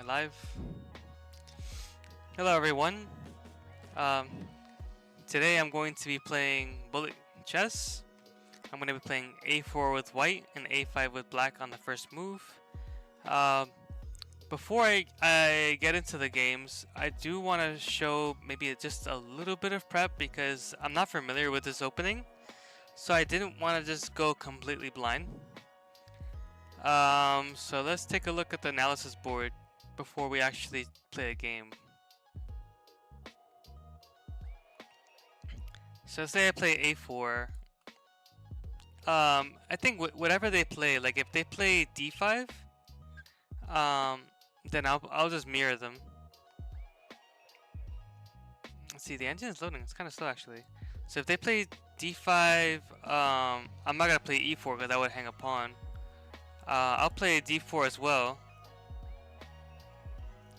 live. Hello everyone. Today I'm going to be playing bullet chess. I'm going to be playing a4 with white and a5 with black on the first move. Before I get into the games, I do want to show maybe just a little bit of prep because I'm not familiar with this opening. So I didn't want to just go completely blind. So let's take a look at the analysis board before we actually play a game. So say I play a4. I think whatever they play, like if they play d5, then I'll just mirror them. Let's see, the engine is loading. It's kind of slow actually. So if they play d5, I'm not gonna play e4 because that would hang a pawn. I'll play d4 as well,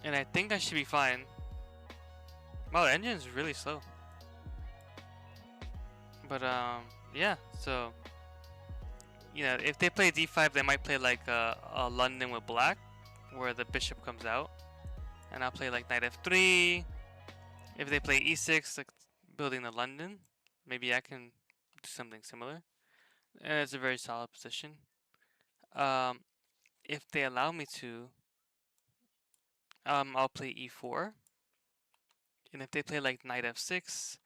and I think that should be fine. Wow, the engine is really slow. But yeah. So you know, if they play d5, they might play like a London with black, where the bishop comes out, and I'll play like knight f3. If they play e6, like building the London, maybe I can do something similar. And it's a very solid position. If they allow me to, I'll play e4. And if they play like knight f6,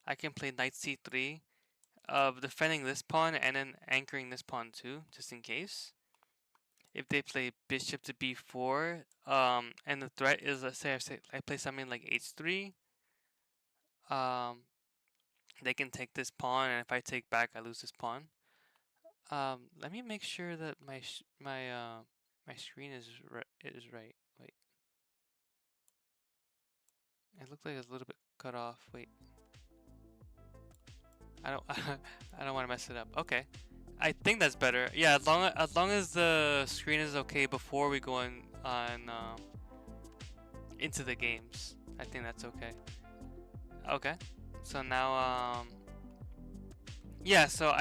I can play knight c3, defending this pawn and then anchoring this pawn too, just in case. If they play bishop to b4, and the threat is, let's say I play something like h3, they can take this pawn, and if I take back, I lose this pawn. Let me make sure that my screen is right. Wait, it looks like it's a little bit cut off. Wait, I don't I don't want to mess it up. Okay, I think that's better. Yeah, as long as the screen is okay before we go on into the games, I think that's okay. Okay, so now yeah. So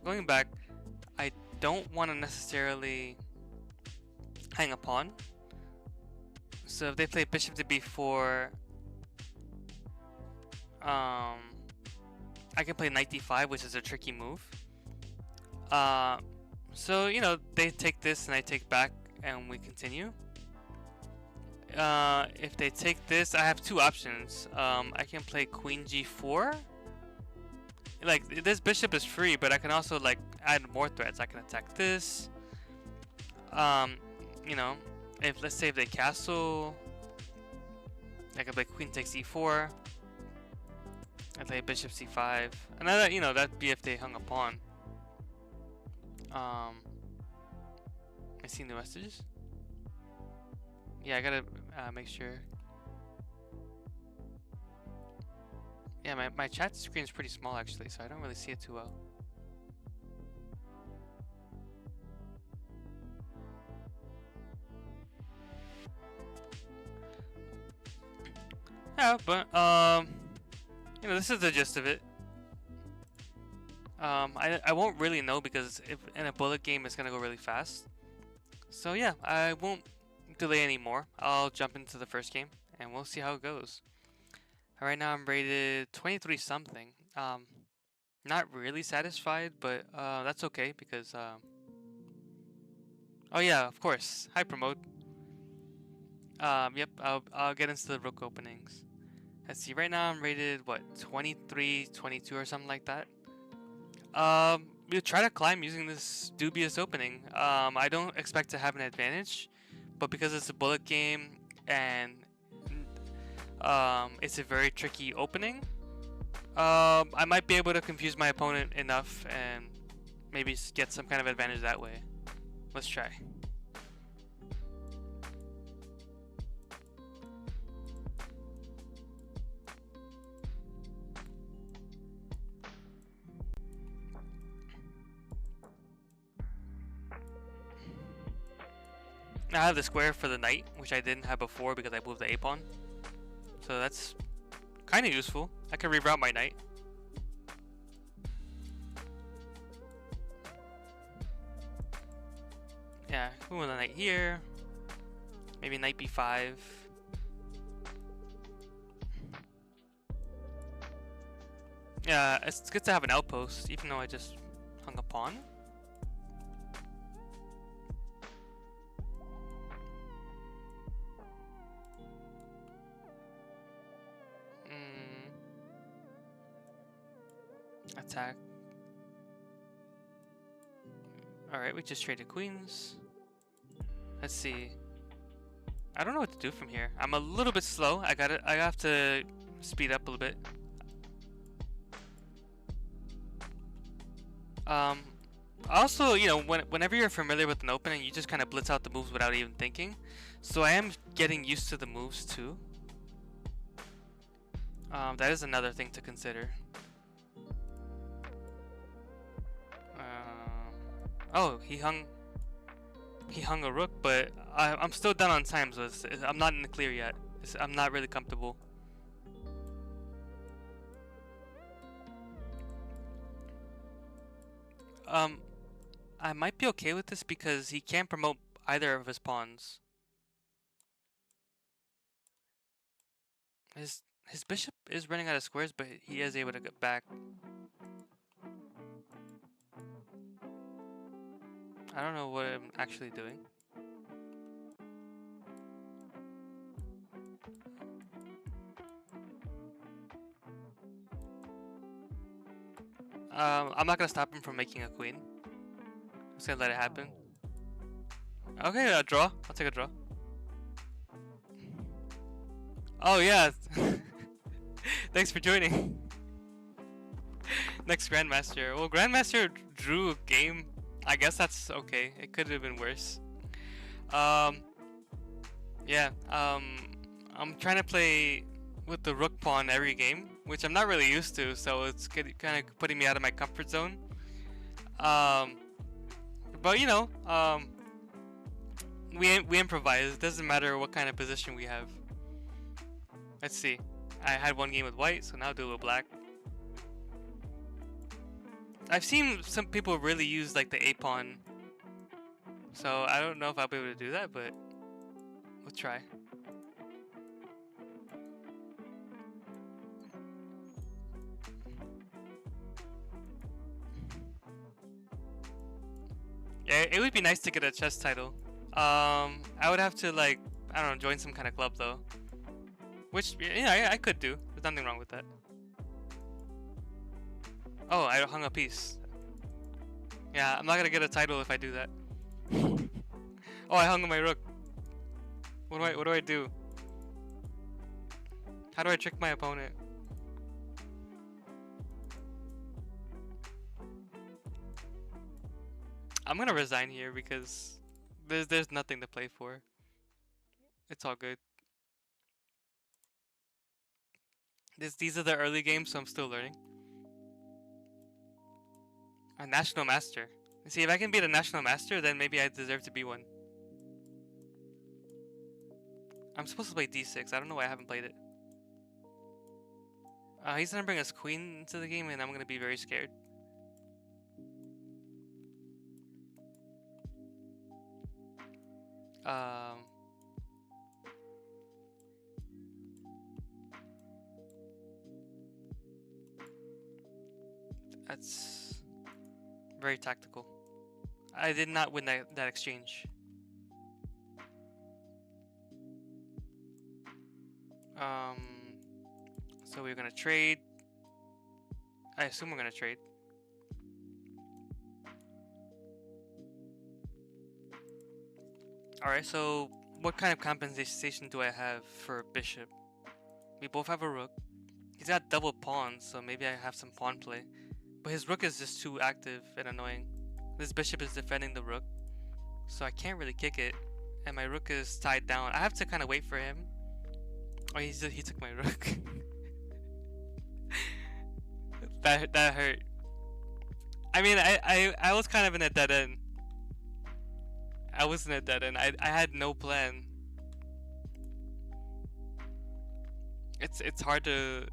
going back, I don't want to necessarily hang a pawn. So if they play bishop to b4, I can play knight d5, which is a tricky move. So you know, they take this and I take back, and we continue. If they take this, I have two options. I can play queen g4. Like, this bishop is free, but I can also like add more threats. I can attack this. You know, if let's say if they castle, I can play queen takes e4. I play bishop c5, and that, you know, that'd be if they hung a pawn. I see new messages. Yeah, I gotta make sure. Yeah, my chat screen is pretty small actually, so I don't really see it too well. Yeah, but you know, this is the gist of it. I won't really know because if in a bullet game it's gonna go really fast. So yeah, I won't delay anymore. I'll jump into the first game and we'll see how it goes. Right now I'm rated 23 something. Not really satisfied, but that's okay because oh yeah, of course, hyper mode. Yep, I'll get into the rook openings. Let's see, right now I'm rated what, 23, 22 or something like that. We'll try to climb using this dubious opening. I don't expect to have an advantage, but because it's a bullet game and it's a very tricky opening, I might be able to confuse my opponent enough and maybe get some kind of advantage that way. Let's try. I have the square for the knight, which I didn't have before because I moved the a pawn. So that's kind of useful. I can reroute my knight. Yeah, move the knight here. Maybe knight b5. Yeah, it's good to have an outpost, even though I just hung a pawn. Attack. Alright, we just traded queens. Let's see. I don't know what to do from here. I'm a little bit slow. I have to speed up a little bit. Also, you know, whenever you're familiar with an opening, you just kind of blitz out the moves without even thinking. So I am getting used to the moves too. That is another thing to consider. Oh, he hung a rook, but I'm still down on time, so I'm not in the clear yet. I'm not really comfortable. I might be okay with this because he can't promote either of his pawns. His bishop is running out of squares, but he is able to get back. I don't know what I'm actually doing. I'm not gonna stop him from making a queen. I'm just gonna let it happen. Okay, a draw. I'll take a draw. Oh yeah. Thanks for joining. Next Grandmaster. Well, Grandmaster drew a game. I guess that's okay. It could have been worse. Yeah. I'm trying to play with the rook pawn every game, which I'm not really used to, so it's kind of putting me out of my comfort zone. But you know, we improvise. It doesn't matter what kind of position we have. Let's see. I had one game with white, so now I'll do it with black. I've seen some people really use like the A pawn, so I don't know if I'll be able to do that, but we'll try. Yeah, it would be nice to get a chess title. I would have to like, I don't know, join some kind of club though. Which, yeah, I could do. There's nothing wrong with that. Oh, I hung a piece. Yeah, I'm not gonna get a title if I do that. Oh, I hung my rook. What do I do? How do I trick my opponent? I'm gonna resign here because there's nothing to play for. It's all good. These are the early games, so I'm still learning. A national master. See, if I can beat a national master, then maybe I deserve to be one. I'm supposed to play d6. I don't know why I haven't played it. He's gonna bring his queen into the game, and I'm gonna be very scared. That's very tactical. I did not win that exchange. So we're gonna trade. I assume we're gonna trade. Alright, so what kind of compensation do I have for bishop? We both have a rook. He's got double pawns, so maybe I have some pawn play. But his rook is just too active and annoying. This bishop is defending the rook, so I can't really kick it. And my rook is tied down. I have to kind of wait for him. Oh, he took my rook. that hurt. I mean, I was kind of in a dead end. I was in a dead end. I had no plan. It's hard to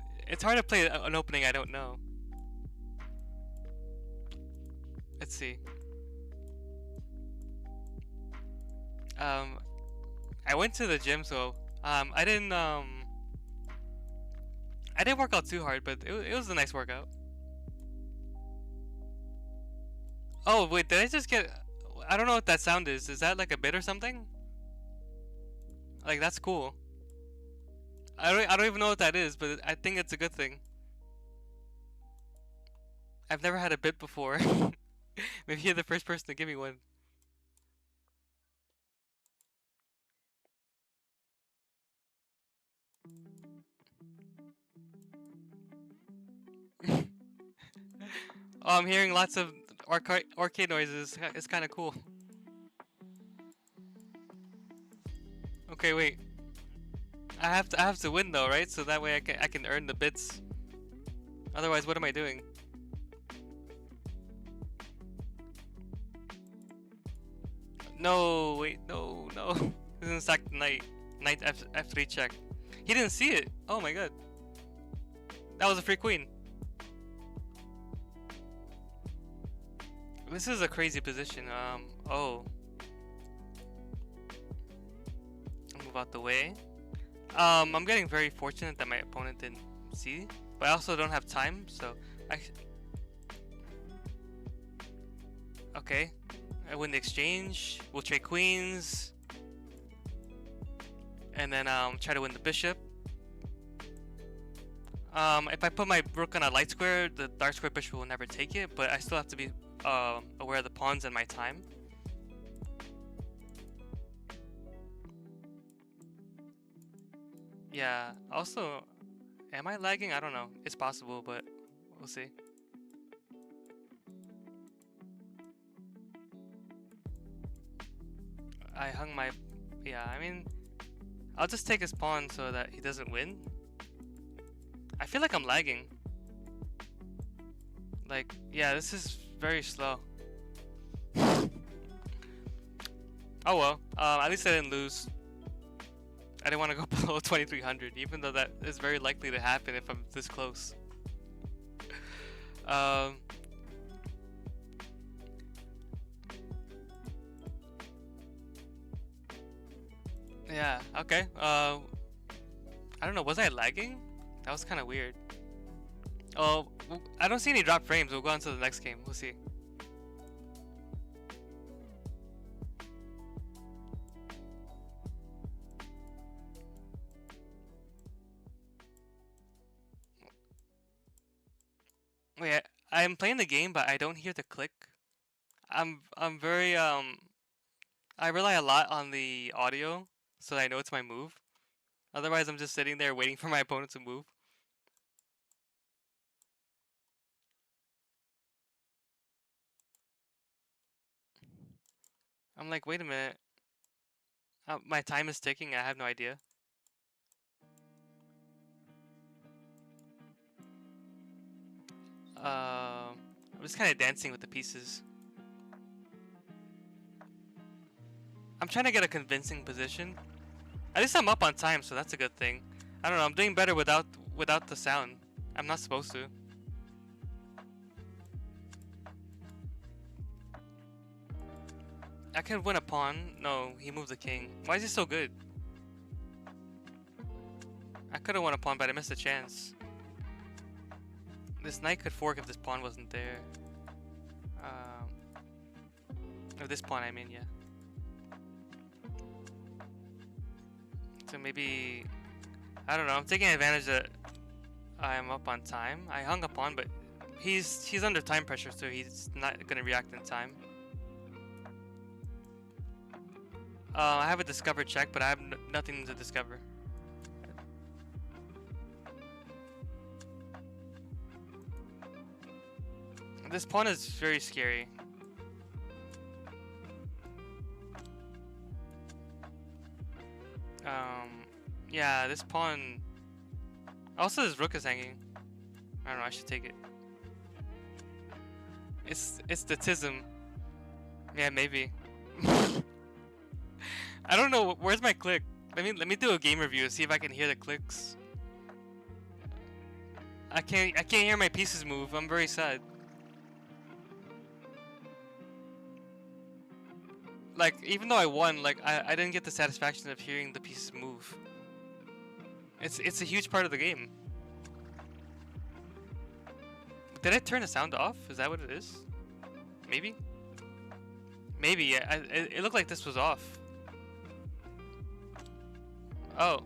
play an opening I don't know. Let's see. I went to the gym, so I didn't work out too hard, but it was a nice workout. Oh wait, did I just get? I don't know what that sound is. Is that like a bit or something? Like that's cool. I don't even know what that is, but I think it's a good thing. I've never had a bit before. Maybe you're the first person to give me one. Oh, I'm hearing lots of arcade noises. It's kind of cool. Okay, wait. I have to win though, right? So that way I can earn the bits. Otherwise, what am I doing? No, wait, no. This is sack knight. Knight F3 check. He didn't see it. Oh my god. That was a free queen. This is a crazy position. Oh. I'll move out the way. I'm getting very fortunate that my opponent didn't see, but I also don't have time, so okay. I win the exchange. We'll trade queens, and then try to win the bishop. If I put my rook on a light square, the dark square bishop will never take it, but I still have to be aware of the pawns and my time. Yeah, also, am I lagging? I don't know. It's possible, but we'll see. I hung my... Yeah, I mean, I'll just take his pawn so that he doesn't win. I feel like I'm lagging. Like, yeah, this is very slow. Oh well, at least I didn't lose. I didn't want to go below 2300, even though that is very likely to happen if I'm this close. Yeah, okay. I don't know, was I lagging? That was kind of weird. Oh, I don't see any drop frames. We'll go on to the next game. We'll see. Wait, I'm playing the game, but I don't hear the click. I'm very I rely a lot on the audio so that I know it's my move. Otherwise, I'm just sitting there waiting for my opponent to move. I'm like, wait a minute. My time is ticking. I have no idea. I'm just kind of dancing with the pieces. I'm trying to get a convincing position. At least I'm up on time, so that's a good thing. I don't know. I'm doing better without the sound. I'm not supposed to. I could win a pawn. No, he moved the king. Why is he so good? I could have won a pawn, but I missed a chance. This knight could fork if this pawn wasn't there. Or this pawn, I mean, yeah. So maybe... I don't know, I'm taking advantage that I'm up on time. I hung a pawn, but he's under time pressure, so he's not going to react in time. I have a discover check, but I have nothing to discover. This pawn is very scary. Yeah, this pawn... Also, this rook is hanging. I don't know, I should take it. It's the tism. Yeah, maybe. I don't know, where's my click? Let me do a game review, see if I can hear the clicks. I can't hear my pieces move. I'm very sad. Like, even though I won, like, I didn't get the satisfaction of hearing the pieces move. It's a huge part of the game. Did I turn the sound off? Is that what it is? Maybe? Maybe, yeah. It looked like this was off. Oh.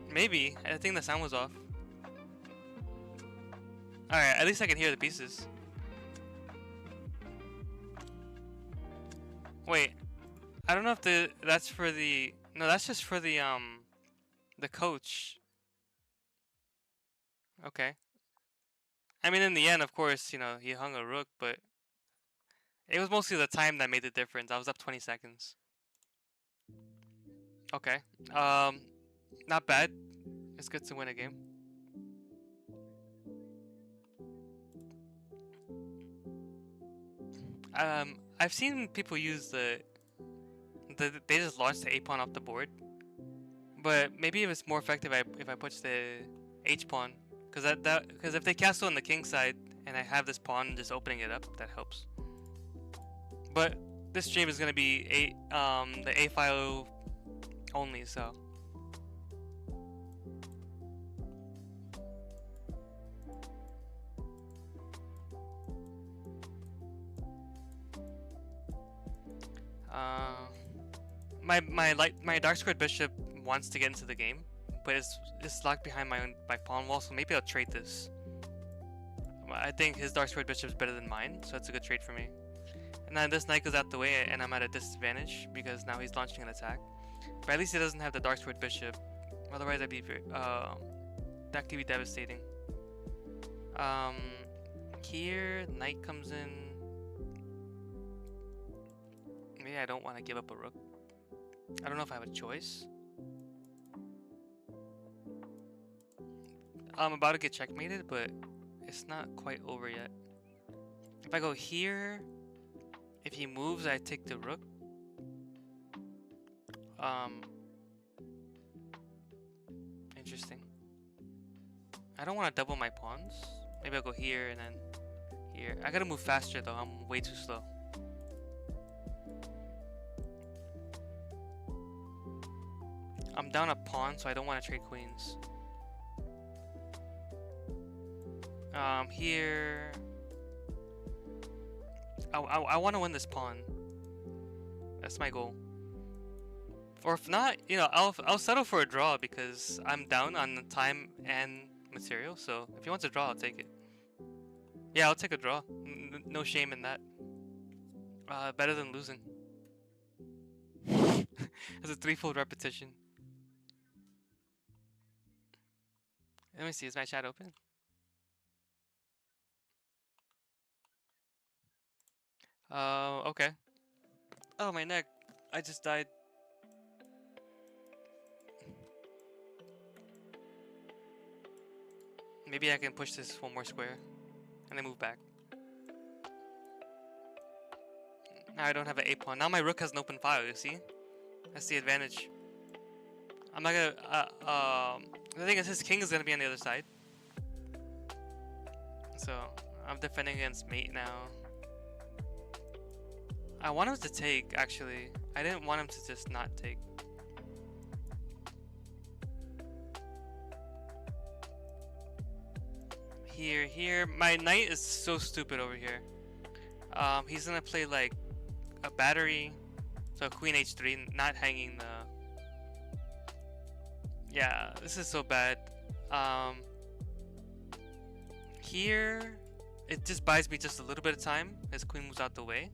Maybe. I think the sound was off. Alright, at least I can hear the pieces. Wait. I don't know if that's for the... No, that's just for the coach. Okay. I mean, in the end, of course, you know, he hung a rook, but it was mostly the time that made the difference. I was up 20 seconds. Okay. Not bad. It's good to win a game. I've seen people use they just launch the A pawn off the board, but maybe it was more effective if I push the H pawn, because if they castle on the king side and I have this pawn just opening it up, that helps. But this stream is gonna be the A file only, so. My dark squared bishop wants to get into the game, but it's locked behind my pawn wall, so maybe I'll trade this. I think his dark squared bishop is better than mine, so that's a good trade for me. And then this knight goes out the way, and I'm at a disadvantage because now he's launching an attack. But at least he doesn't have the dark squared bishop. Otherwise, I'd be that could be devastating. Here knight comes in. Maybe I don't want to give up a rook. I don't know if I have a choice. I'm about to get checkmated, but it's not quite over yet. If I go here, if he moves, I take the rook. Interesting. I don't want to double my pawns. Maybe I'll go here and then here. I gotta move faster though. I'm way too slow. I'm down a pawn, so I don't want to trade queens. Here... I want to win this pawn. That's my goal. Or if not, you know, I'll settle for a draw because I'm down on time and material. So if he wants a draw, I'll take it. Yeah, I'll take a draw. No shame in that. Better than losing. It's a threefold repetition. Let me see, is my chat open? Okay. Oh, my neck. I just died. Maybe I can push this one more square and then move back. Now I don't have an A pawn. Now my rook has an open file, you see? That's the advantage. I'm not gonna, the thing is his king is gonna be on the other side. So, I'm defending against mate now. I want him to take, actually. I didn't want him to just not take. Here. My knight is so stupid over here. He's gonna play like a battery. So queen h3, not hanging the... Yeah, this is so bad. Here, it just buys me just a little bit of time. His queen moves out the way.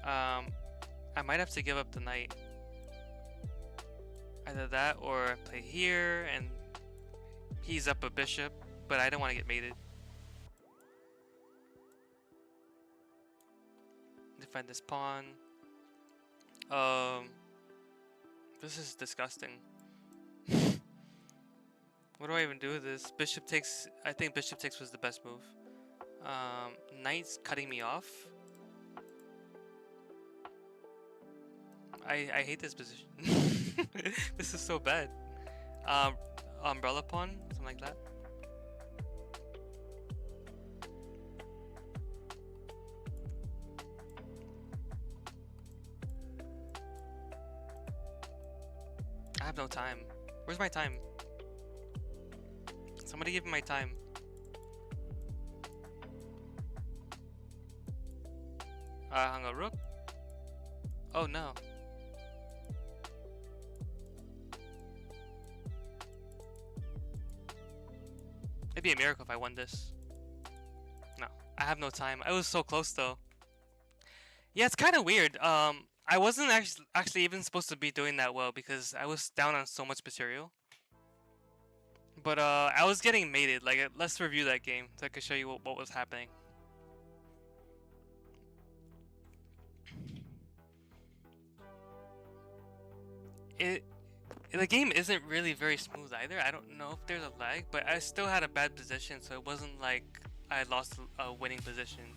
I might have to give up the knight. Either that or play here and he's up a bishop, but I don't want to get mated. Defend this pawn. This is disgusting. What do I even do with this? Bishop takes... I think bishop takes was the best move. Knight's cutting me off. I hate this position. This is so bad. Umbrella pawn, something like that. have no time. Where's my time? Somebody give me my time. Hung a rook? Oh no. It'd be a miracle if I won this. No, I have no time. I was so close though. Yeah, it's kind of weird. I wasn't actually even supposed to be doing that well because I was down on so much material. But I was getting mated. Like, let's review that game so I can show you what was happening. The game isn't really very smooth either. I don't know if there's a lag, but I still had a bad position, so it wasn't like I lost a winning position.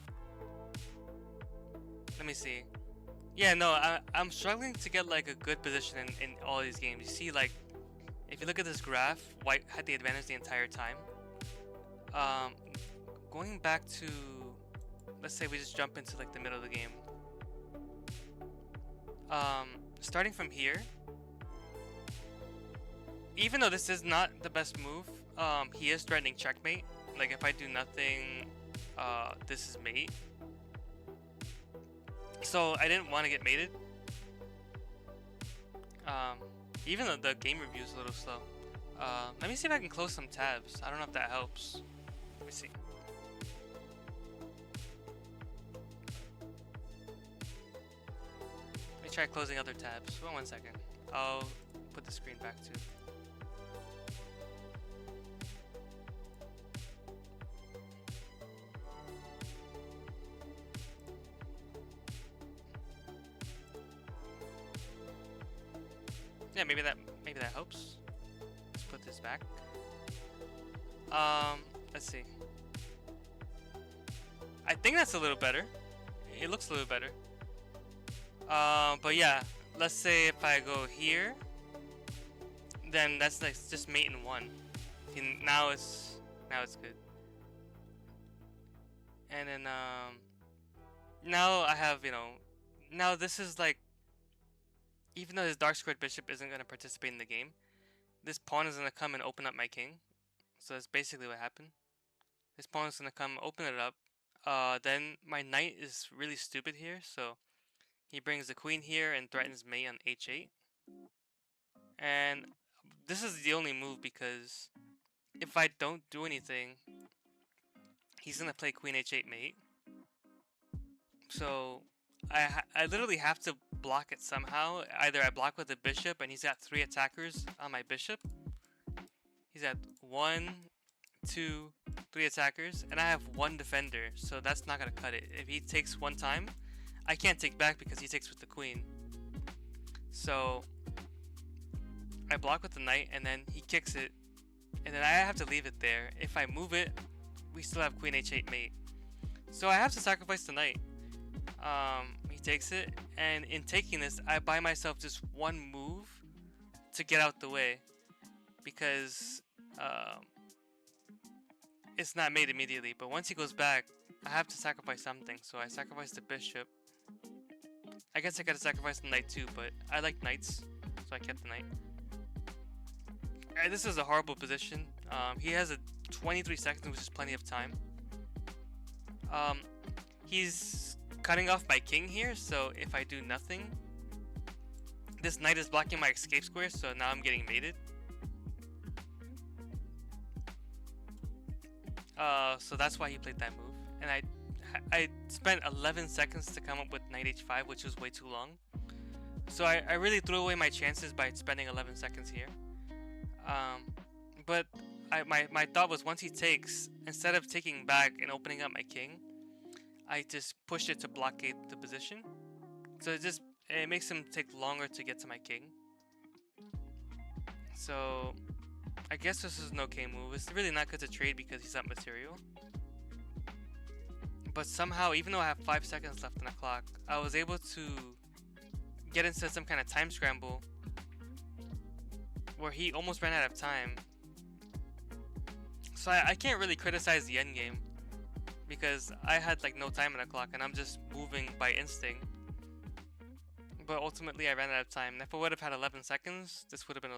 Let me see. Yeah, no, I'm struggling to get like a good position in all these games. You see, like, if you look at this graph, white had the advantage the entire time. Going back to, let's say we just jump into like the middle of the game. Starting from here, even though this is not the best move, he is threatening checkmate. Like, if I do nothing, this is mate. So I didn't want to get mated. Even though the game review is a little slow. Let me see if I can close some tabs. I don't know if that helps. Let me see. Let me try closing other tabs. Hold on 1 second. I'll put the screen back too. Yeah, maybe that helps. Let's put this back. Let's see. I think that's a little better. It looks a little better. But yeah, let's say if I go here, then that's like just mate in one. And now it's good. And then now I have, you know, now this is like, even though his dark squared bishop isn't going to participate in the game, this pawn is going to come and open up my king. So that's basically what happened. This pawn is going to come open it up. Then my knight is really stupid here, so he brings the queen here and threatens mate on h8. And this is the only move because if I don't do anything, he's going to play queen h8 mate. So I literally have to block it somehow. Either I block with the bishop and he's got 3 attackers on my bishop. He's at 1, 2, 3 attackers, and I have 1 defender, so that's not gonna cut it. If he takes 1 time, I can't take back because he takes with the queen. So I block with the knight and then he kicks it, and then I have to leave it there. If I move it, we still have queen h8 mate. So I have to sacrifice the knight. He takes it, and in taking this, I buy myself just 1 move to get out the way because it's not made immediately. But once he goes back, I have to sacrifice something, so I sacrifice the bishop. I guess I gotta sacrifice the knight too, but I like knights, so I kept the knight. This is a horrible position. He has a 23 seconds, which is plenty of time. He's cutting off my king here, so if I do nothing, this knight is blocking my escape square, so now I'm getting mated. So that's why he played that move, and I spent 11 seconds to come up with knight h5, which was way too long. So I really threw away my chances by spending 11 seconds here. But my thought was, once he takes, instead of taking back and opening up my king, I just push it to blockade the position. So it makes him take longer to get to my king. So I guess this is an okay move. It's really not good to trade because he's not material. But somehow, even though I have 5 seconds left on the clock, I was able to get into some kind of time scramble where he almost ran out of time. So I can't really criticize the endgame because I had like no time on the clock and I'm just moving by instinct. But ultimately, I ran out of time. If I would have had 11 seconds, this would have been a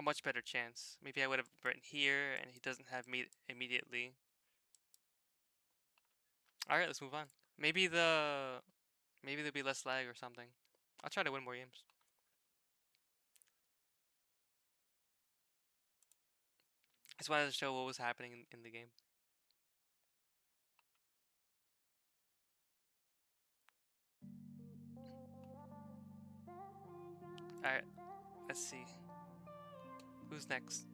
much better chance. Maybe I would have written here, and he doesn't have meat immediately. All right, let's move on. Maybe there'll be less lag or something. I'll try to win more games. I just wanted to show what was happening in the game. Alright, let's see. Who's next?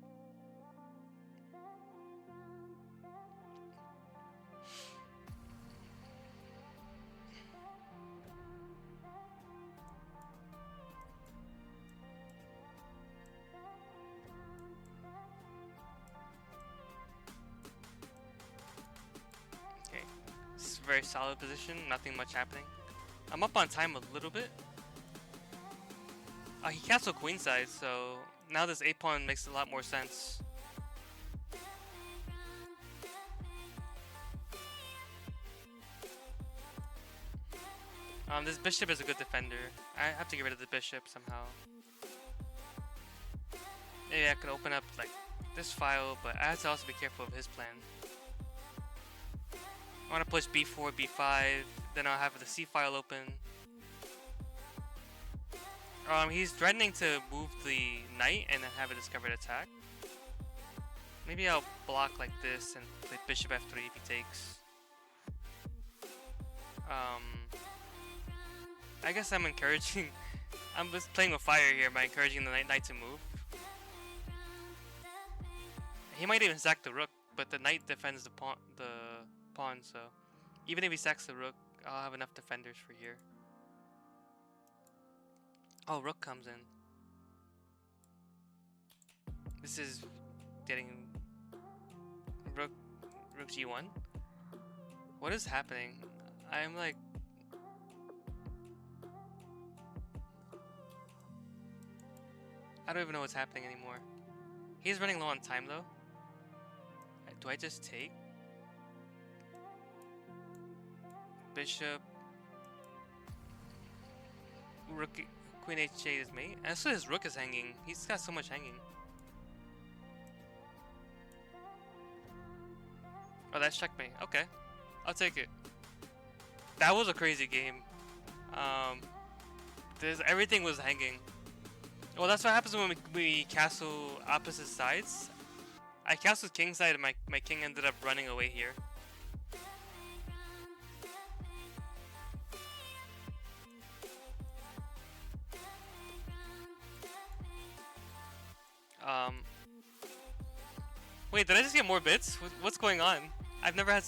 Okay, this is a very solid position, nothing much happening. I'm up on time a little bit. He castled queenside, so now this 8-pawn makes a lot more sense. This bishop is a good defender. I have to get rid of the bishop somehow. Maybe I could open up like this file, but I have to also be careful of his plan. I want to push b4, b5, then I'll have the c file open. He's threatening to move the knight and then have a discovered attack. Maybe I'll block like this and play bishop f3 if he takes. I guess I'm encouraging. I'm just playing with fire here by encouraging the knight to move. He might even sack the rook, but the knight defends the pawn, so even if he sacks the rook, I'll have enough defenders for here. Oh, rook comes in. This is getting rook g1. What is happening? I'm like, I don't even know what's happening anymore. He's running low on time though. Do I just take? Bishop. Rook. Queen h8 is mate. And so his rook is hanging. He's got so much hanging. Oh, that's checkmate. Okay. I'll take it. That was a crazy game. Everything was hanging. Well, that's what happens when we castle opposite sides. I castled king side and my king ended up running away here. Wait, did I just get more bits? What's going on? I've never had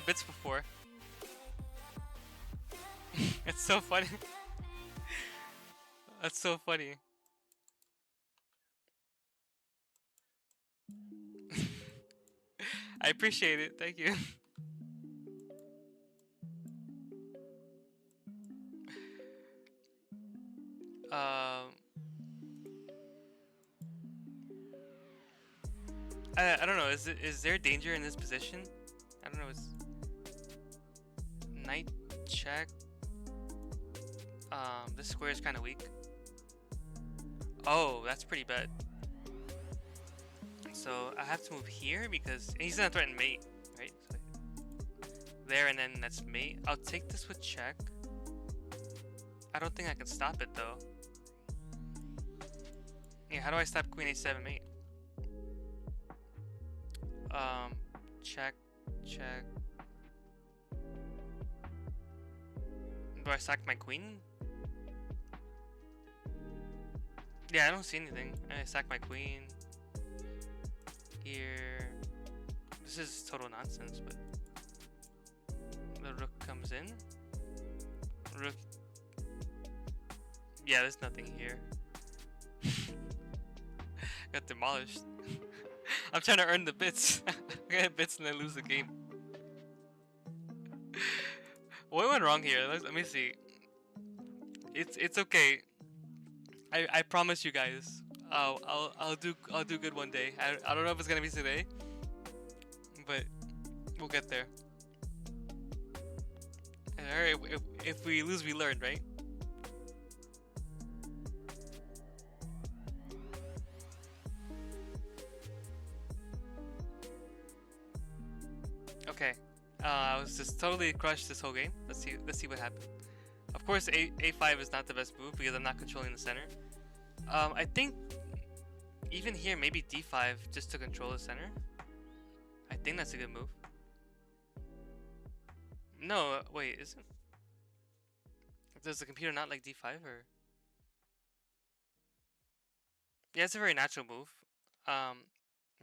bits before. It's so funny. That's so funny. I appreciate it. Thank you. I don't know. Is there danger in this position? I don't know. It's knight check. This square is kind of weak. Oh, that's pretty bad. So I have to move here because he's gonna threaten mate, right? So there and then that's mate. I'll take this with check. I don't think I can stop it though. Yeah, how do I stop queen h7 mate? Check. Do I sack my queen? Yeah, I don't see anything. I sack my queen. Here. This is total nonsense, but the rook comes in. Rook. Yeah, there's nothing here. Got demolished. I'm trying to earn the bits. I get bits and then lose the game. What went wrong here? Let me see. It's okay. I promise you guys. I'll do good one day. I don't know if it's gonna be today, but we'll get there. Alright, if we lose, we learn, right? Okay. I was just totally crushed this whole game. Let's see what happened. Of course, a5 is not the best move because I'm not controlling the center. I think even here, maybe d5 just to control the center. I think that's a good move. No, wait, isn't? Does the computer not like d5 or? Yeah, it's a very natural move.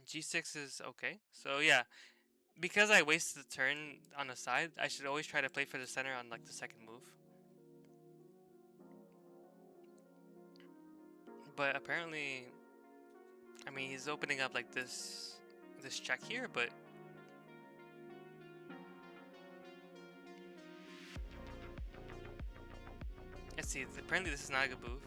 G6 is okay. So yeah, because I wasted the turn on the side, I should always try to play for the center on like the second move. But apparently, I mean, he's opening up like this check here, but let's see. Apparently, this is not a good move.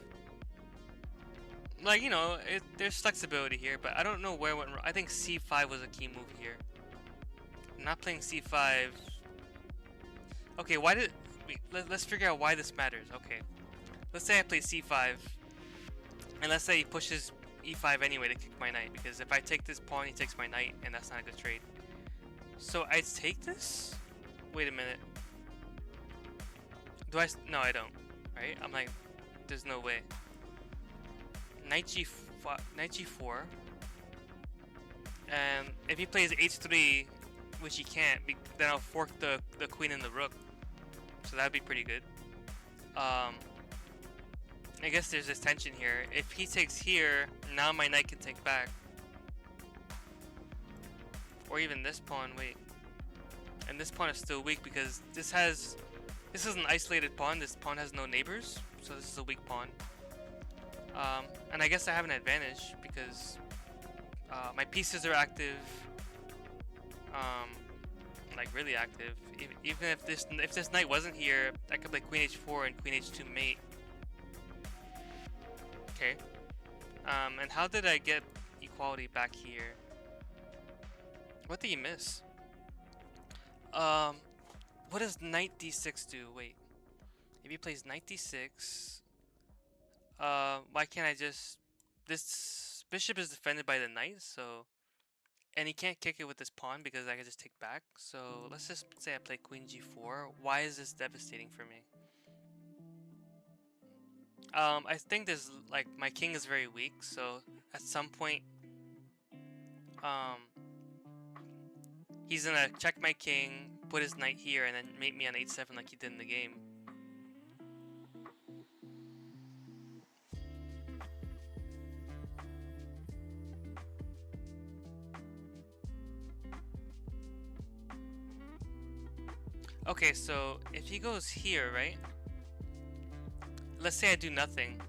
Like, you know, there's flexibility here, but I don't know where it went wrong. I think c5 was a key move here. I'm not playing c5. Okay, why did... Let's figure out why this matters. Okay. Let's say I play c5. And let's say he pushes e5 anyway to kick my knight. Because if I take this pawn, he takes my knight. And that's not a good trade. So I take this? Wait a minute. Do I... No, I don't. Right? I'm like... There's no way. Knight g4, and if he plays h3, which he can't, then I'll fork the queen and the rook, so that'd be pretty good. I guess there's this tension here. If he takes here, now my knight can take back, or even this pawn. Wait, and this pawn is still weak because this is an isolated pawn. This pawn has no neighbors, so this is a weak pawn. And I guess I have an advantage because my pieces are active, like really active. Even if this knight wasn't here, I could play queen h4 and queen h2 mate. Okay. And how did I get equality back here? What did he miss? What does knight d6 do? Wait. If he plays knight d6. Why can't I just... This bishop is defended by the knight, so... And he can't kick it with this pawn because I can just take back. So let's just say I play queen g4. Why is this devastating for me? I think there's... Like, my king is very weak, so... At some point... He's gonna check my king, put his knight here, and then mate me on h7 like he did in the game. Okay, so if he goes here, right? Let's say I do nothing.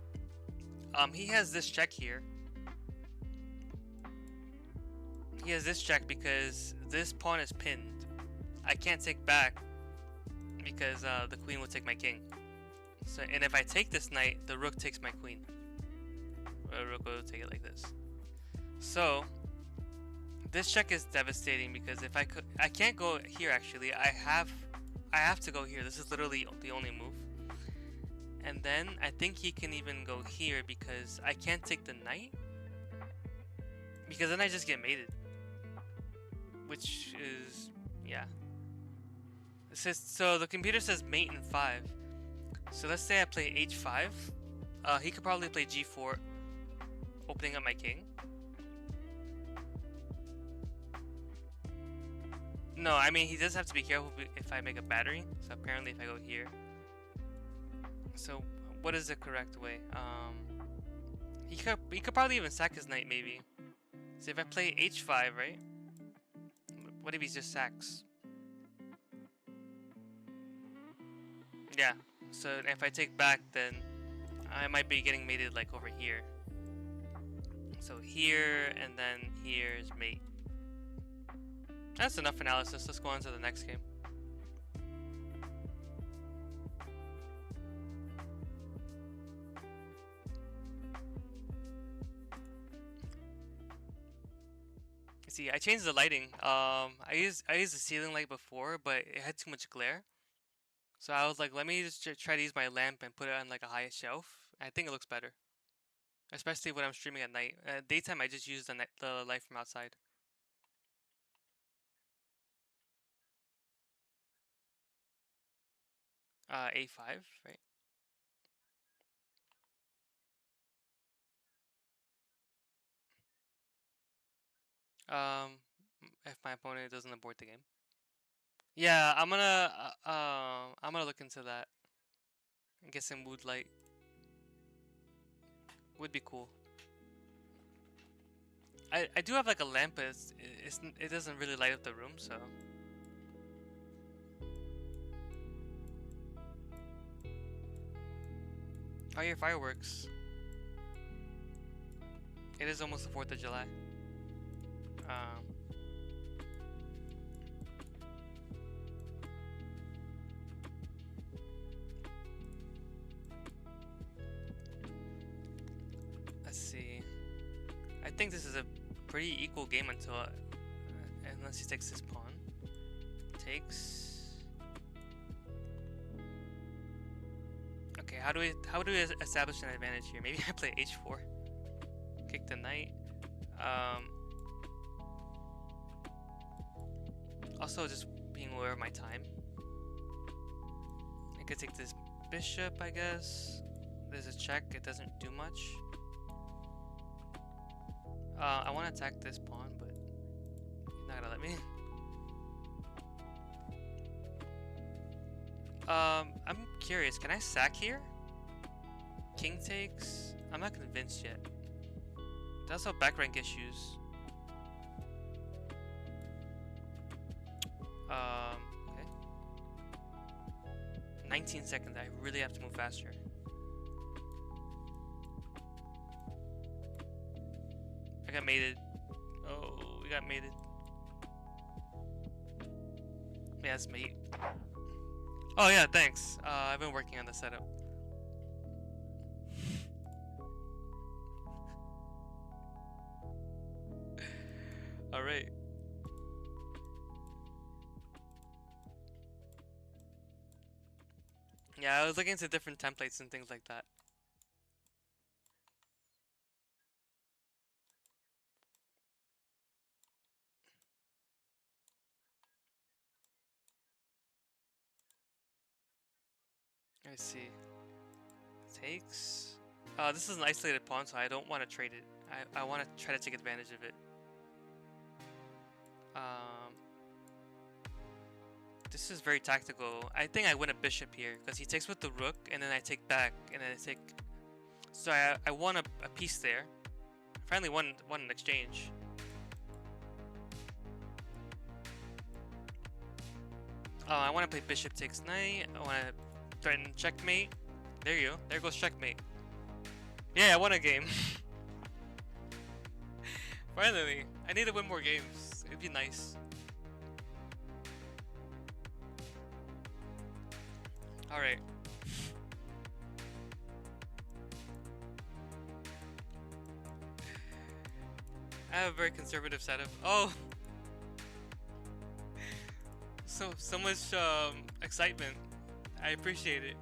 He has this check here. He has this check because this pawn is pinned. I can't take back because the queen will take my king. So, and if I take this knight, the rook takes my queen. The rook will take it like this. So this check is devastating because if I can't go here actually. I have to go here. This is literally the only move. And then I think he can even go here because I can't take the knight. Because then I just get mated. Which is, yeah. It says, so the computer says mate in 5. So let's say I play h5. He could probably play g4, opening up my king. No, I mean, he does have to be careful if I make a battery. So apparently if I go here. So what is the correct way? He could probably even sack his knight maybe. So if I play h5, right? What if he just sacks? Yeah. So if I take back, then I might be getting mated like over here. So here and then here's mate. That's enough analysis. Let's go on to the next game. See, I changed the lighting. I used the ceiling light before, but it had too much glare. So I was like, let me just try to use my lamp and put it on like a high shelf. I think it looks better, especially when I'm streaming at night. Daytime, I just use the light from outside. A5, right? Um, if my opponent doesn't abort the game. Yeah, I'm gonna look into that and get some mood light. Would be cool. I do have like a lamp, but it doesn't really light up the room, so. Oh, your fireworks. It is almost the 4th of July. Um, let's see. I think this is a pretty equal game until, unless he takes this pawn. Takes. Okay, how do we establish an advantage here? Maybe I play h4. Kick the knight. Also, just being aware of my time. I could take this bishop, I guess. There's a check. It doesn't do much. I want to attack this pawn, but he's not gonna let me. I'm curious. Can I sack here? King takes. I'm not convinced yet. That's all back rank issues. Okay. 19 seconds. I really have to move faster. I got mated. Oh, we got mated. Yeah, it's mate. Oh yeah, thanks. I've been working on the setup. All right. Yeah, I was looking into different templates and things like that. Let me see. Takes. This is an isolated pawn, so I don't want to trade it. I want to try to take advantage of it. This is very tactical. I think I win a bishop here because he takes with the rook, and then I take back, and then I take. So I won a piece there. I finally won an exchange. I want to play bishop takes knight. I want to threaten checkmate. There you go. There goes checkmate. Yeah, I won a game. Finally. I need to win more games. It'd be nice. Alright. I have a very conservative setup. Oh! So much excitement. I appreciate it.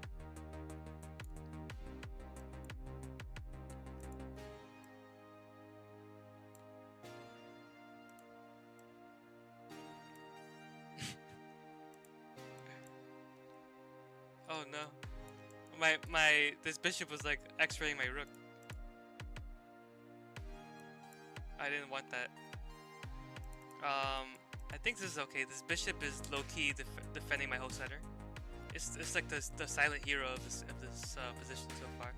Oh no. This bishop was like x-raying my rook. I didn't want that. I think this is okay. This bishop is low-key defending my whole center. It's like the silent hero of this position so far.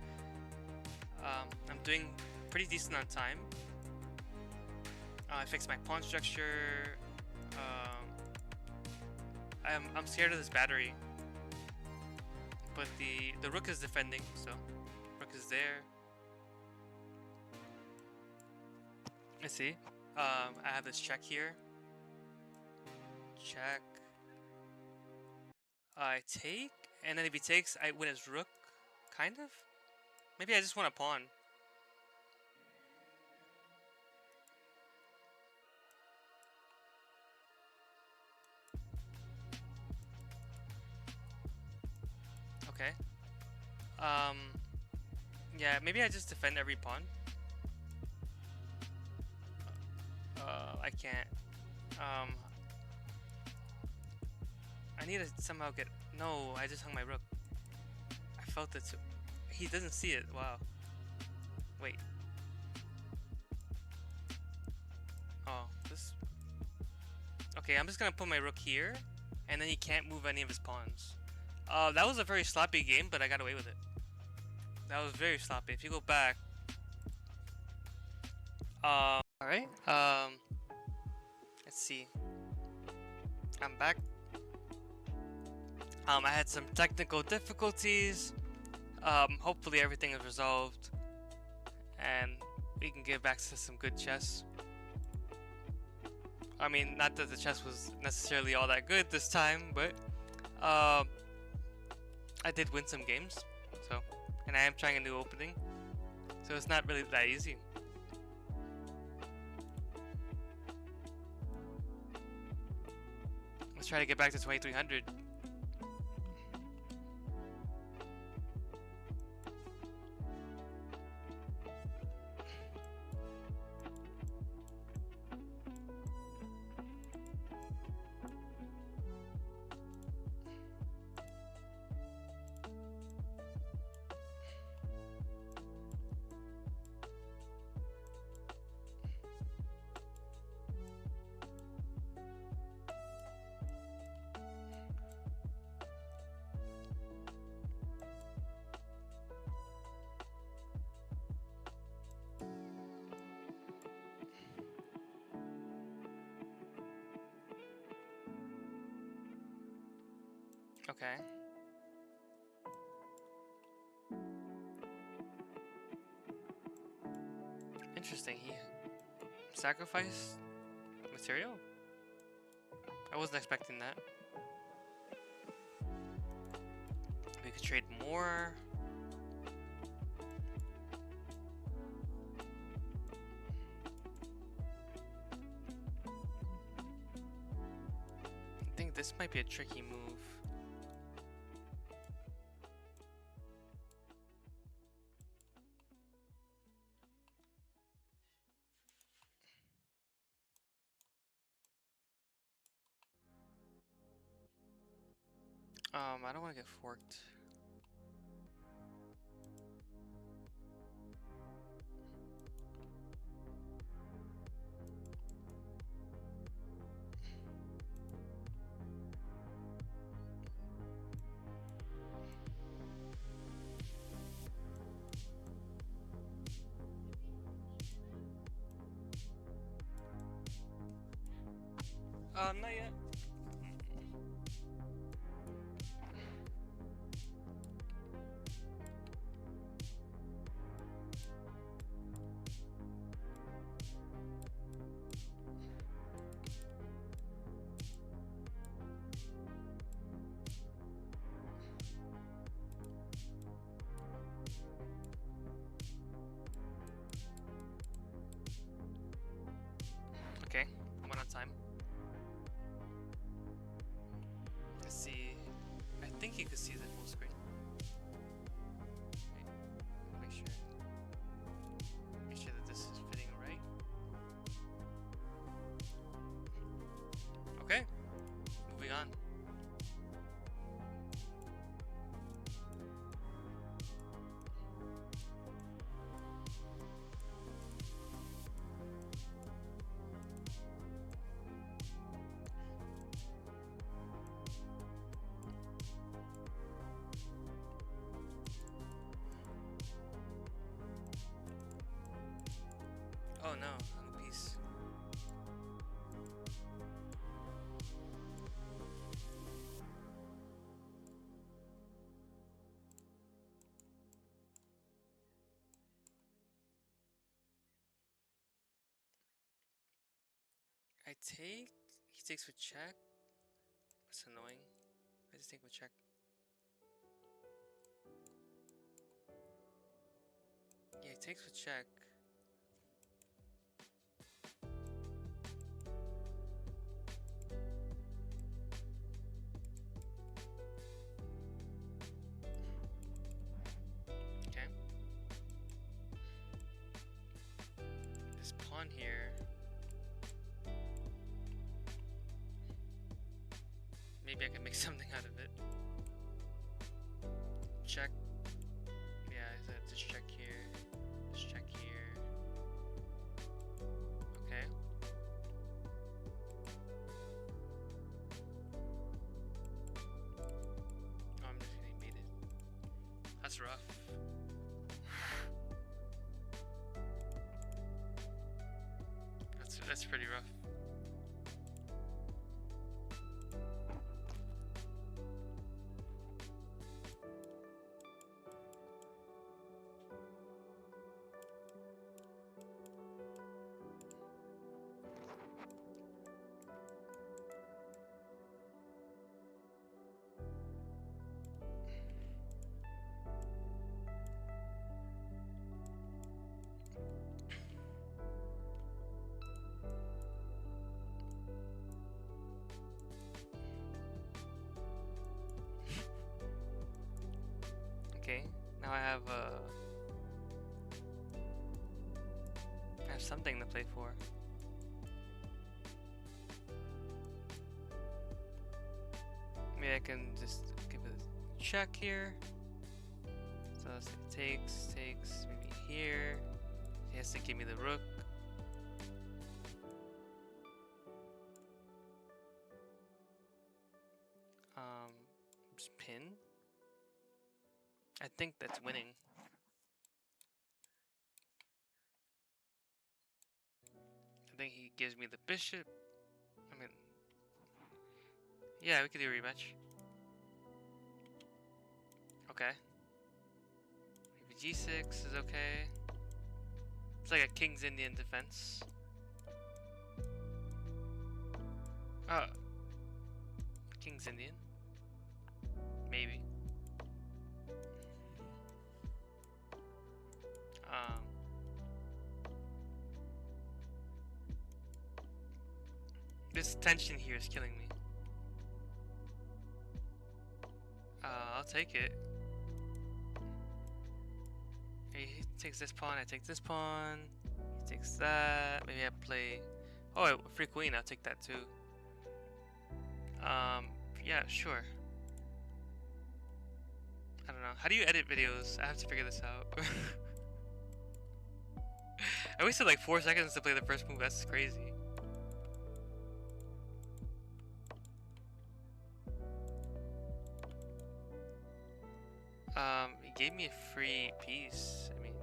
I'm doing pretty decent on time. I fixed my pawn structure. I'm scared of this battery, but the rook is defending, so rook is there. Let's see. I have this check here. Check. I take, and then if he takes, I win his rook. Kind of. Maybe I just want a pawn. Okay. Yeah, maybe I just defend every pawn. I can't. I need to somehow get... No, I just hung my rook. I felt it too. He doesn't see it. Wow. Wait. Oh, this... Okay, I'm just gonna put my rook here, and then he can't move any of his pawns. That was a very sloppy game, but I got away with it. That was very sloppy. If you go back... Alright, let's see. I'm back. I had some technical difficulties. Hopefully everything is resolved, and we can get back to some good chess. I mean, not that the chess was necessarily all that good this time, but I did win some games, so, and I am trying a new opening, so it's not really that easy. Let's try to get back to 2300. Okay. Interesting. He sacrificed material? I wasn't expecting that. We could trade more. I think this might be a tricky move. I don't want to get forked. Not yet. Okay, one at a time. Let's see. I think you could see the full screen. Okay. Make sure that this is fitting right. Okay, moving on. Oh no, I'm a piece. I take, he takes with check. That's annoying. I just take with check. Yeah, he takes with check. pawn here. Maybe I can make something out of it. Check. Yeah, I said just check here. Just check here. Okay. Oh, I'm just getting mated. That's rough. That's pretty rough. Okay, now I have something to play for. Maybe I can just give it a check here. So let's say takes, maybe here. He has to give me the rook. Just pin. I think that's winning. I think he gives me the bishop. I mean, yeah, we could do a rematch. Okay. Maybe g6 is okay. It's like a King's Indian defense. King's Indian. Maybe. This tension here is killing me. I'll take it. He takes this pawn, I take this pawn. He takes that. Maybe I play... Oh, free queen, I'll take that too. Yeah, sure. I don't know. How do you edit videos? I have to figure this out. I wasted like 4 seconds to play the first move. That's crazy. He gave me a free piece. I mean,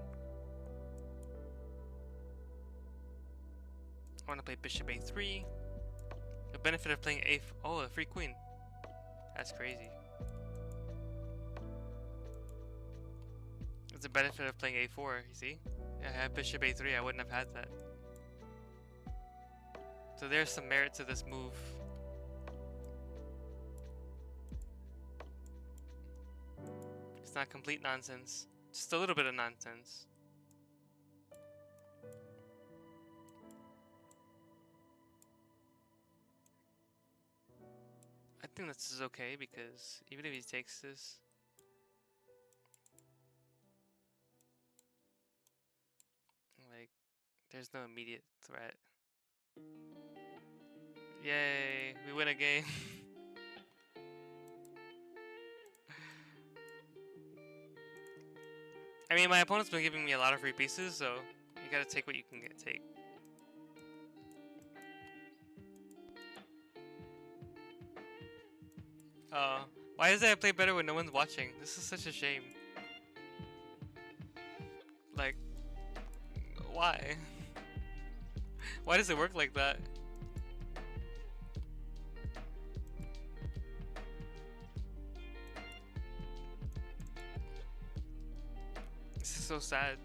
I want to play bishop a3. The benefit of playing oh, a free queen. That's crazy. It's the benefit of playing a4, you see? I had bishop a3, I wouldn't have had that. So there's some merit to this move. It's not complete nonsense. Just a little bit of nonsense. I think this is okay because even if he takes this, like, there's no immediate threat. Yay, we win a game. I mean, my opponent's been giving me a lot of free pieces, so you gotta take what you can take. Why is it I play better when no one's watching? This is such a shame. Like, why? Why does it work like that? This is so sad.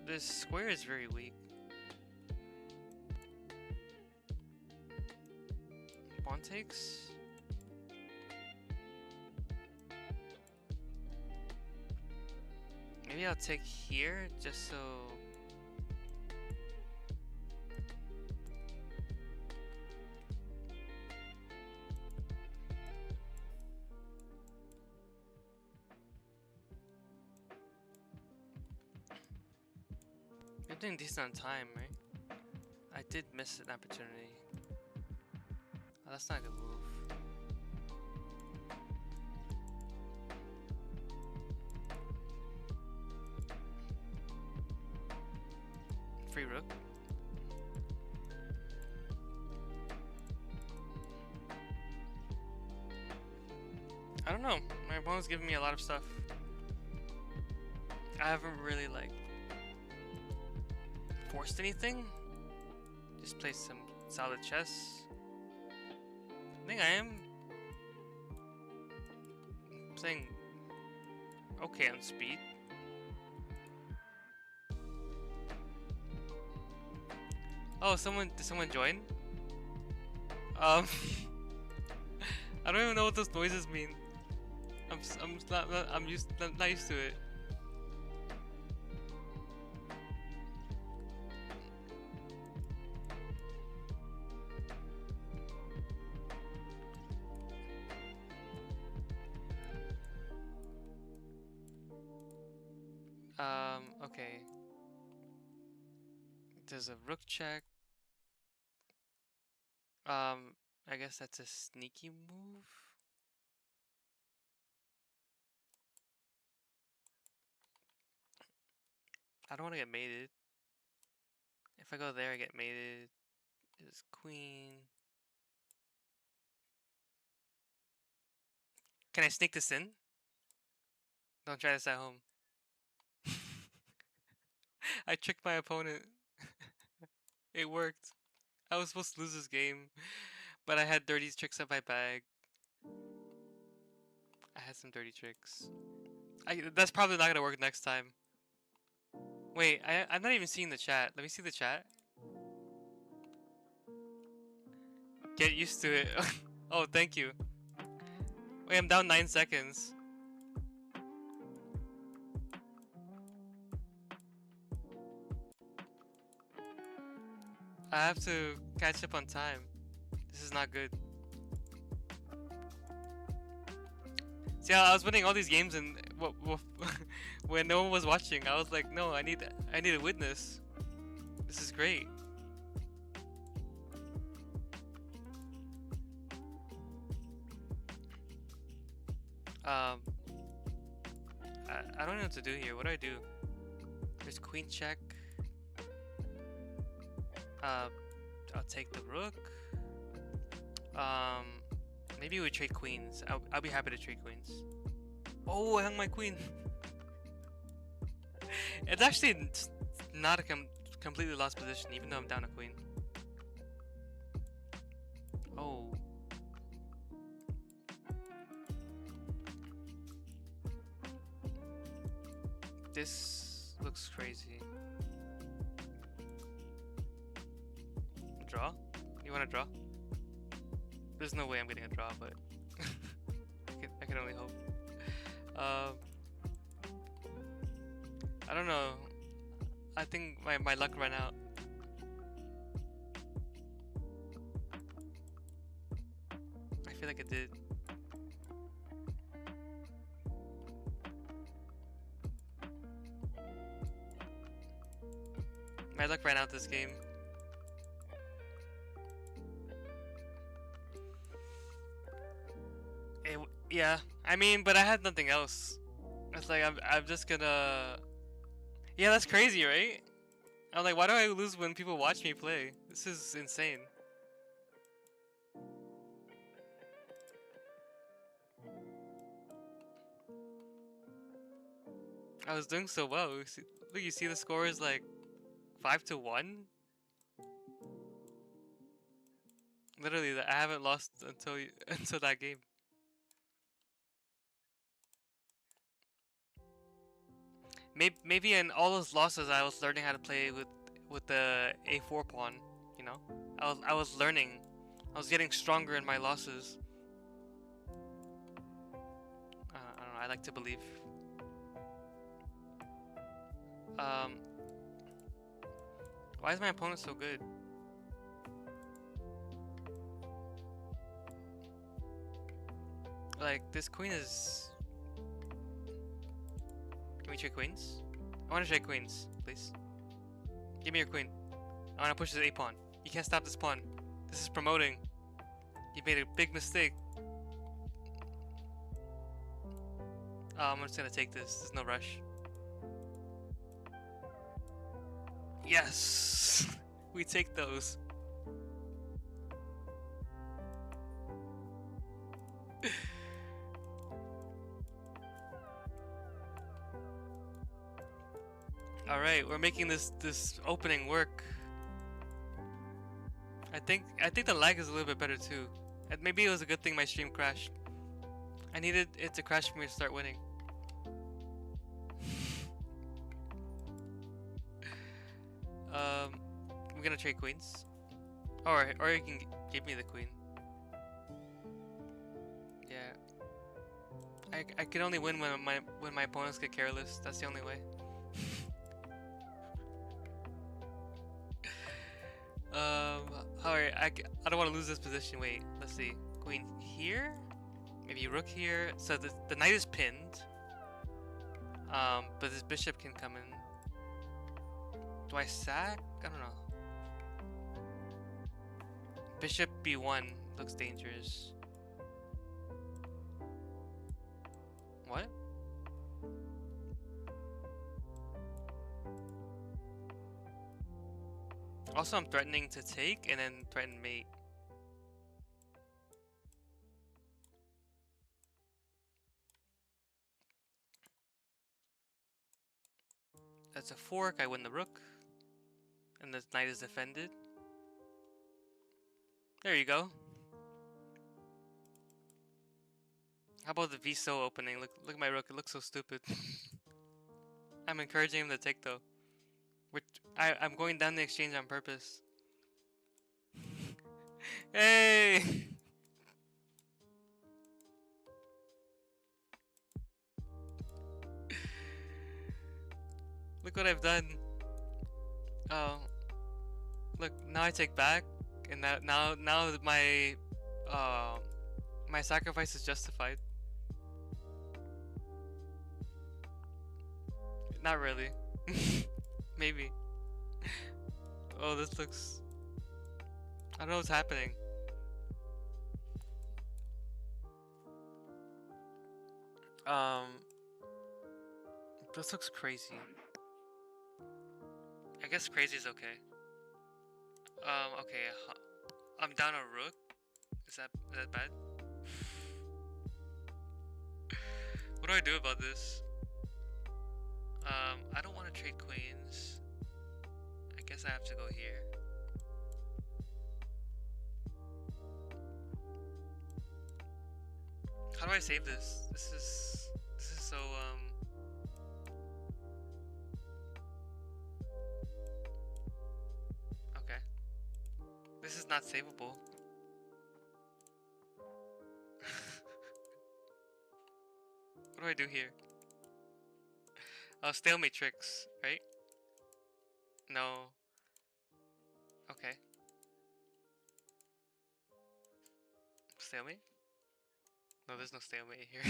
This square is very weak. Pawn takes. Maybe I'll take here just so. doing decent on time, right? I did miss an opportunity. Oh, that's not a good move. Free rook. I don't know. My opponent's giving me a lot of stuff. I haven't really like forced anything. Just play some solid chess. I think I am playing okay on speed. Oh, did someone join? I don't even know what those noises mean. I'm not used to it. Okay. There's a rook check. I guess that's a sneaky move. I don't want to get mated. If I go there, I get mated. Is queen. Can I sneak this in? Don't try this at home. I tricked my opponent. It worked. I was supposed to lose this game, but I had dirty tricks up my bag. I had some dirty tricks. That's probably not gonna work next time. Wait, I'm not even seeing the chat. Let me see the chat. Get used to it. Oh, thank you. Wait, I'm down 9 seconds. I have to catch up on time. This is not good. See, I was winning all these games and when no one was watching, I was like, no, I need a witness. This is great. I don't know what to do here. What do I do? There's queen check. I'll take the rook. Maybe we trade queens. I'll be happy to trade queens. Oh, I hung my queen. It's actually not a completely lost position, even though I'm down a queen. Oh. This looks crazy. Draw? You want to draw? There's no way I'm getting a draw, but I can only hope. I don't know. I think my luck ran out. I feel like it did. My luck ran out this game. Yeah, I mean, but I had nothing else. It's like I'm just gonna. Yeah, that's crazy, right? I'm like, why do I lose when people watch me play? This is insane. I was doing so well. Look, you see the score is like 5-1. Literally, I haven't lost until that game. Maybe in all those losses, I was learning how to play with the a4 pawn. You know, I was learning. I was getting stronger in my losses. I don't know. I like to believe. Why is my opponent so good? Like, this queen is... Can we trade queens? I want to trade queens, please. Give me your queen. I wanna push this a pawn. You can't stop this pawn. This is promoting. You made a big mistake. I'm just gonna take this. There's no rush. Yes! We take those. Alright, we're making this opening work. I think the lag is a little bit better too. And maybe it was a good thing my stream crashed. I needed it to crash for me to start winning. I'm gonna trade queens. Or you can give me the queen. Yeah. I can only win when my opponents get careless. That's the only way. Alright, I don't want to lose this position. Wait, let's see. Queen here? Maybe rook here. So the knight is pinned. But this bishop can come in. Do I sack? I don't know. Bishop b1 looks dangerous. What? Also, I'm threatening to take and then threaten mate. That's a fork. I win the rook. And the knight is defended. There you go. How about the Viso opening? Look at my rook. It looks so stupid. I'm encouraging him to take though. I'm going down the exchange on purpose. Hey! Look what I've done. Oh, look, now I take back, and now my my sacrifice is justified. Not really. Maybe. Oh, this looks... I don't know what's happening. This looks crazy. I guess crazy is okay. Okay. I'm down a rook. Is that bad? What do I do about this? I don't want to trade queens. I guess I have to go here. How do I save this? This is so okay. This is not savable. What do I do here? Oh, stalemate tricks, right? No. Okay. Stalemate? No, there's no stalemate here.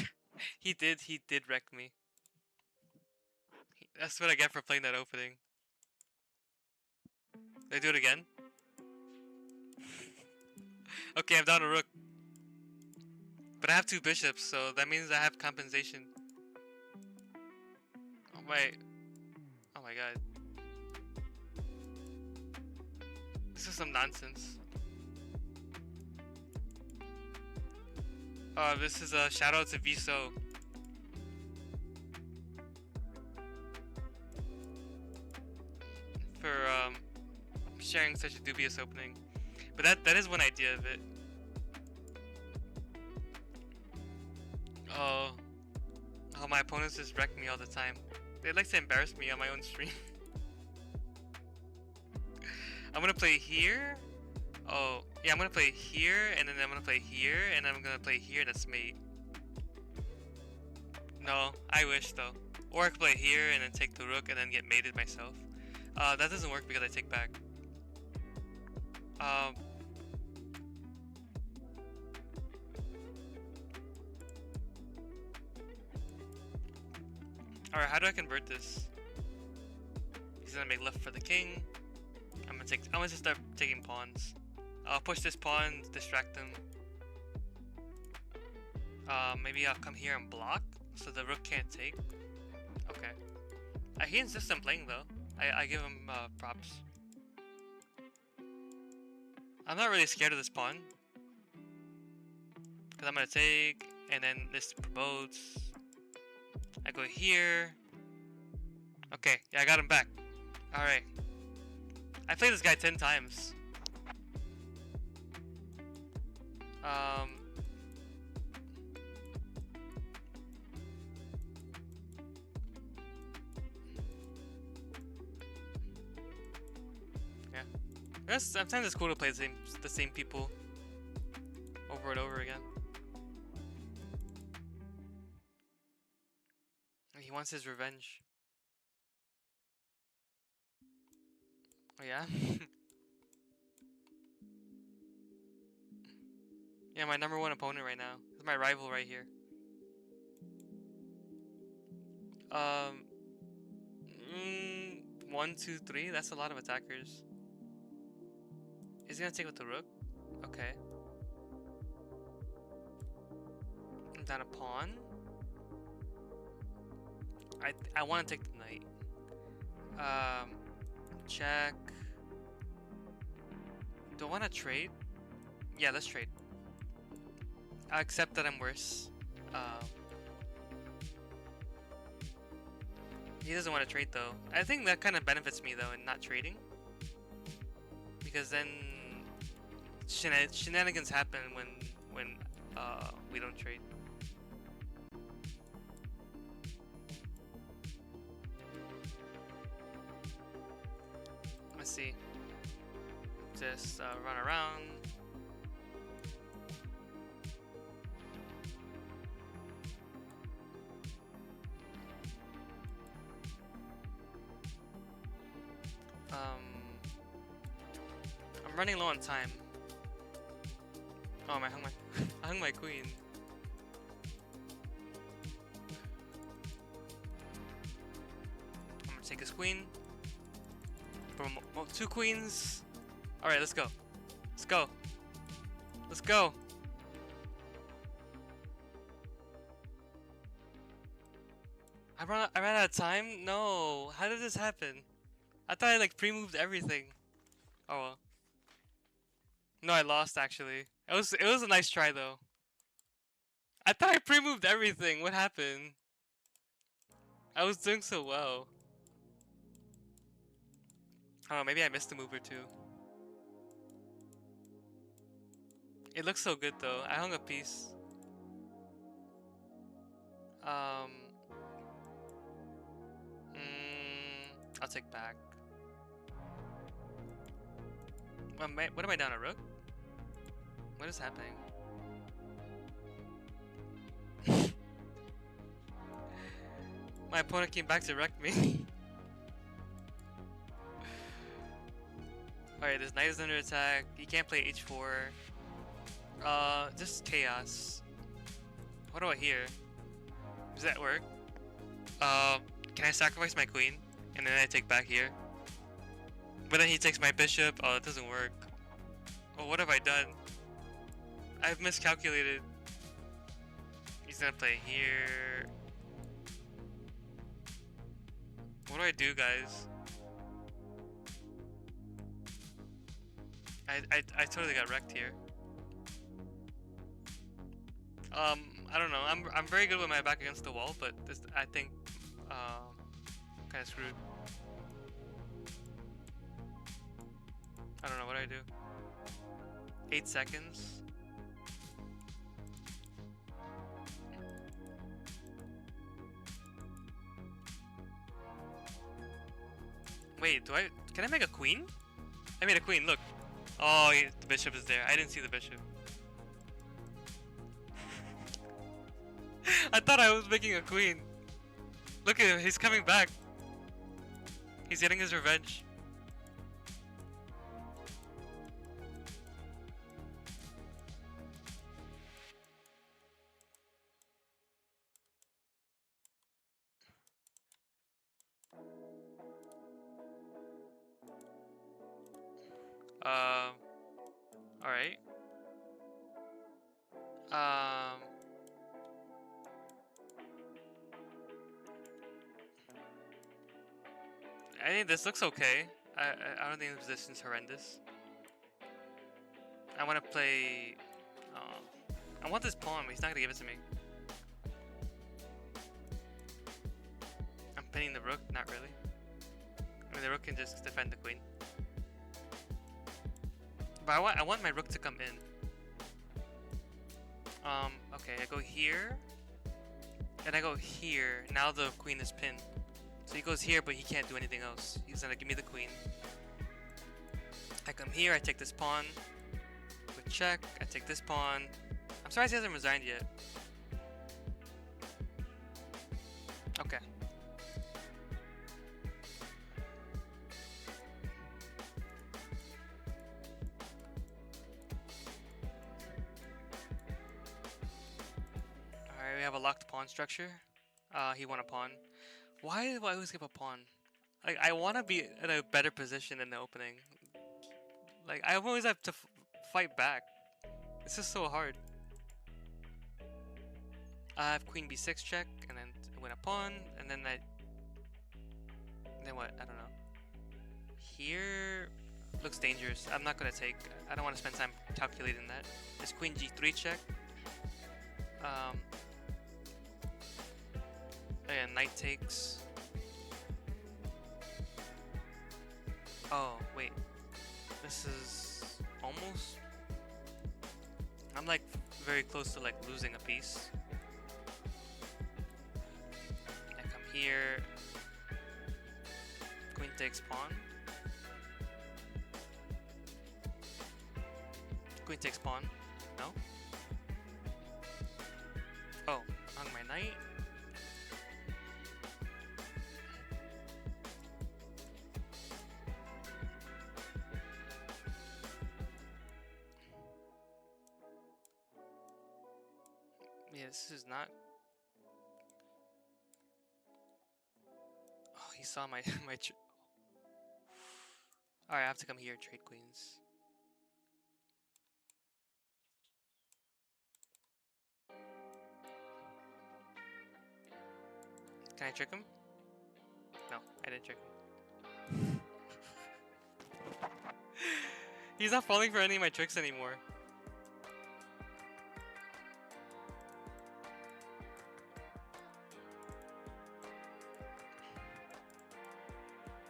He did wreck me. That's what I get for playing that opening. Did I do it again? Okay, I'm down a rook. But I have two bishops, so that means I have compensation. Oh wait. Oh my god. This is some nonsense. This is a shout out to Viso. For sharing such a dubious opening. But that is one idea of it. Oh, my opponents just wreck me all the time. They like to embarrass me on my own stream. I'm gonna play here. Oh, yeah, I'm gonna play here, and then I'm gonna play here, and then I'm gonna play here, and that's mate. No, I wish though. Or I could play here, and then take the rook, and then get mated myself. That doesn't work because I take back. Alright, how do I convert this? He's gonna make left for the king. gonna just start taking pawns. I'll push this pawn, distract him. Maybe I'll come here and block so the rook can't take. Okay. He insists on playing though. I give him props. I'm not really scared of this pawn. Because I'm gonna take, and then this promotes. I go here. Okay, yeah, I got him back. Alright. I played this guy 10 times. Yeah. Sometimes it's cool to play the same people over and over again. He wants his revenge. Oh yeah? Yeah, my #1 opponent right now. This is my rival right here. 1, 2, 3. That's a lot of attackers. Is he gonna take with the rook? Okay. I'm down a pawn. I want to take the knight. Check. Do I want to trade? Yeah, let's trade. I accept that I'm worse. He doesn't want to trade though. I think that kind of benefits me though in not trading, because then shenanigans happen when we don't trade. Let's see. Just run around. I'm running low on time. Oh, I hung my queen. I'm gonna take his queen. Boom, 2 queens. All right, let's go. Let's go. Let's go. I ran out of time? No. How did this happen? I thought I like pre-moved everything. Oh well. No, I lost actually. It was a nice try though. I thought I pre-moved everything. What happened? I was doing so well. Oh, maybe I missed a move or two. It looks so good though. I hung a piece. I'll take back. What am I down, a rook? What is happening? My opponent came back to wreck me. Alright, this knight is under attack. He can't play h4. Just chaos. What do I hear? Does that work? Can I sacrifice my queen? And then I take back here? But then he takes my bishop. Oh, it doesn't work. Oh, what have I done? I've miscalculated. He's gonna play here. What do I do, guys? I totally got wrecked here. I don't know. I'm very good with my back against the wall, but this I think kind of screwed. I don't know what I do. 8 seconds. Wait, can I make a queen? I made a queen, look. Oh, the bishop is there. I didn't see the bishop. I thought I was making a queen. Look at him, he's coming back. He's getting his revenge. Alright. I think this looks okay. I don't think the position's horrendous. I want to play... I want this pawn, but he's not going to give it to me. I'm pinning the rook? Not really. I mean, the rook can just defend the queen. But I want my rook to come in. Okay, I go here. And I go here. Now the queen is pinned. So he goes here, but he can't do anything else. He's gonna give me the queen. I come here, I take this pawn. With check, I take this pawn. I'm surprised he hasn't resigned yet. Okay. Alright, we have a locked pawn structure. He won a pawn. Why do I always give a pawn? Like, I want to be in a better position in the opening. Like, I always have to fight back. It's just so hard. I have queen b6 check, and then win a pawn, and then then what? I don't know. Here looks dangerous. I'm not gonna take. I don't want to spend time calculating that. This queen g3 check. And knight takes. Oh, wait. This is almost... I'm like very close to like losing a piece. I come here. Queen takes pawn. Queen takes pawn. No? Oh, on my knight. Yeah, this is not... Oh, he saw my... Alright, I have to come here, trade queens. Can I trick him? No, I didn't trick him. He's not falling for any of my tricks anymore.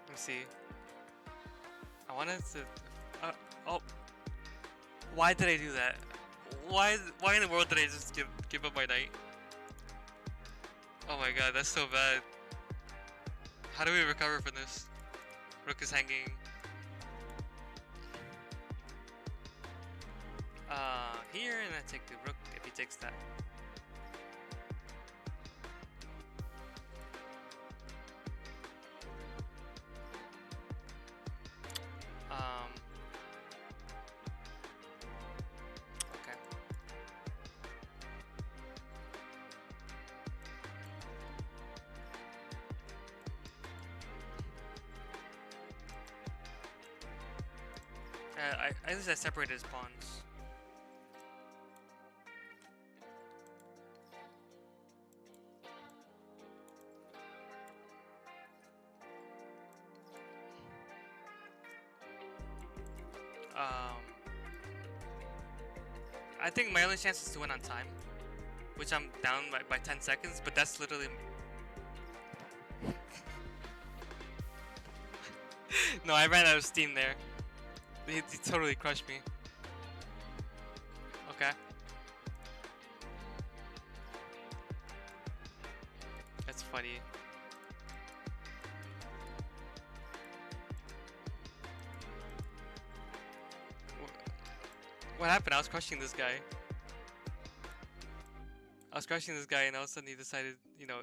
Let me see. I wanted to... oh. Why did I do that? Why in the world did I just give up my knight? Oh my god, that's so bad. How do we recover from this? Rook is hanging. Here, and I take the rook if he takes that. Okay. At least I separated his pawns. I think my only chance is to win on time, which I'm down by 10 seconds, but that's literally... No, I ran out of steam there. He totally crushed me. Okay. That's funny. What happened? I was crushing this guy. And all of a sudden he decided, you know,